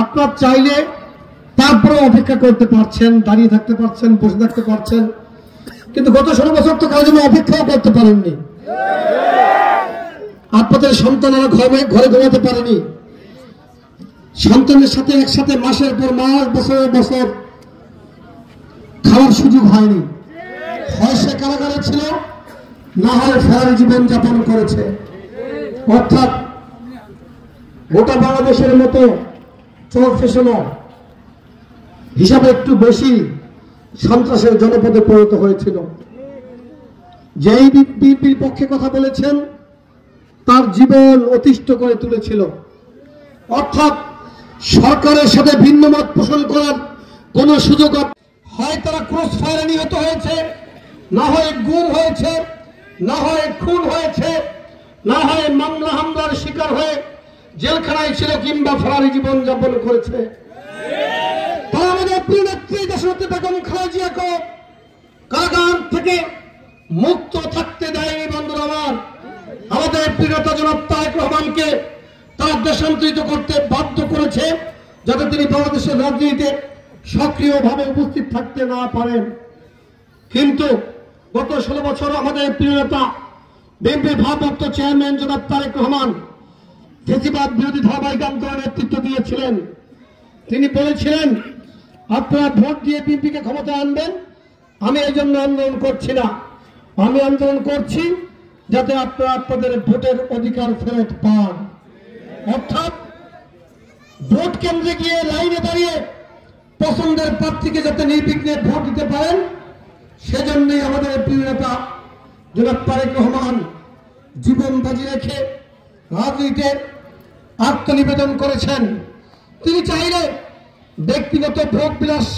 আপনার চাইলে তারপরে অপেক্ষা করতে পারছেন, দাঁড়িয়ে থাকতে পারছেন, বসে থাকতে পারছেন, কিন্তু গত 16 বছর তো কারোর জন্য অপেক্ষাও করতে পারেননি। আপনাদের সন্তানেরা ঘরে ঘুমাতে পারেনি, সন্তানের সাথে একসাথে মাসের পর মাস, বছরের বছর খাওয়ার সুযোগ হয়নি। হয় সে কারাগারে ছিল, না হয় ফেরারি জীবন যাপন করেছে। অর্থাৎ গোটা বাংলাদেশের মতো প্রফেশনাল হিসাবে একটু বেশি সন্ত্রাসের জনপদে পরিণত হয়েছিল। যেই বিএনপির পক্ষে কথা বলেছেন তার জীবন অতিষ্ঠ করে তুলেছিল। অর্থাৎ সরকারের সাথে ভিন্ন মত পোষণ করার কোন সুযোগ, হয় তারা ক্রস ফায়ারে নিহত হয়েছে, না হয় গুম হয়েছে, না হয় খুন হয়েছে, না হয় মামলা হামলার শিকার হয়ে জেলখানায় ছিল কিংবা ফেরারি জীবন যাপন করেছে। তারা আমাদের প্রিয় নেত্রী দেশনেত্রী বেগম খালেদা জিয়াকে কারাগার থেকে মুক্ত থাকতে দেয়নি। বন্ধুরা আমার, আমাদের প্রিয় নেতা জনাব তারেক রহমানকে তারা দেশান্তরিত করতে বাধ্য করেছে, যাতে তিনি বাংলাদেশের রাজনীতিতে সক্রিয়ভাবে উপস্থিত থাকতে না পারেন। কিন্তু গত 16 বছর আমাদের প্রিয় নেতা বিএনপির ভারপ্রাপ্ত চেয়ারম্যান জনাব তারেক রহমান ফ্যাসিবাদ বিরোধী ধারাবাহিক আন্দোলনের নেতৃত্ব দিয়েছিলেন। তিনি বলেছিলেন, আপনারা ভোট দিয়ে বিএনপিকে ক্ষমতায় আনবেন। আমি এই জন্য আন্দোলন করছি না, আমি আন্দোলন করছি যাতে আপনারা আপনাদের ভোটের অধিকার ফেরত পান। অর্থাৎ ভোট কেন্দ্রে গিয়ে লাইনে দাঁড়িয়ে পছন্দের প্রার্থীকে যাতে নির্বিঘ্নে ভোট দিতে পারেন, সেজন্যই আমাদের প্রিয় নেতা জনাব তারেক রহমান জীবন বাজি রেখে রাজনীতিতে আত্মনিবেদন করেছেন। তিনি চাইলে ব্যক্তিগত ভোগ বিলাস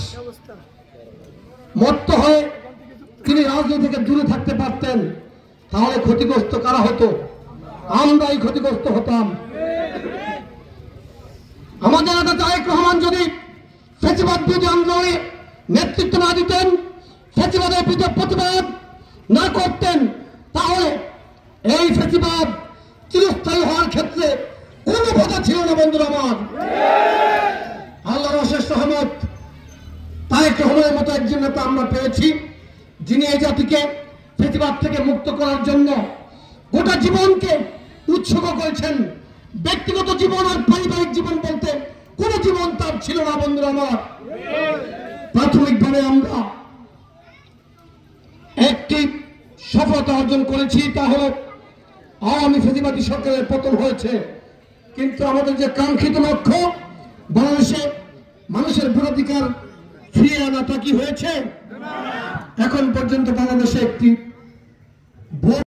মত্ত হয়ে তিনি রাজনীতি থেকে দূরে থাকতে পারতেন। তাহলে ক্ষতিগ্রস্ত কারা হতো? আমরাই ক্ষতিগ্রস্ত হতাম। আমাদের নেতা তারেক রহমান যদি ফ্যাসিবাদ বিরোধী আন্দোলনে নেতৃত্ব না দিতেন, ফ্যাসিবাদের বিরুদ্ধে প্রতিবাদ না করতেন, তাহলে এই ফ্যাসিবাদ চিরস্থায়ী হওয়ার ক্ষেত্রে কোনো বাধা ছিল না। বন্ধুরা আমার, আল্লাহর অশেষ রহমত, তারেক রহমানের মতো একজন নেতা আমরা পেয়েছি, যিনি এই জাতিকে ফ্যাসিবাদ থেকে মুক্ত করার জন্য গোটা জীবনকে উৎসর্গ করেছেন। ব্যক্তিগত জীবন আর পারিবারিক জীবন বলতে কোন জীবন তার ছিল না। বন্ধুরা আমার, প্রাথমিকভাবে আমরা একটি সফলতা অর্জন করেছি, তা হল আওয়ামী ফ্যাসিবাদী সরকারের পতন হয়েছে। কিন্তু আমাদের যে কাঙ্ক্ষিত লক্ষ্য বাংলাদেশে মানুষের ভোটাধিকার ফিরিয়ে আনাটা কি হয়েছে? এখন পর্যন্ত বাংলাদেশে একটি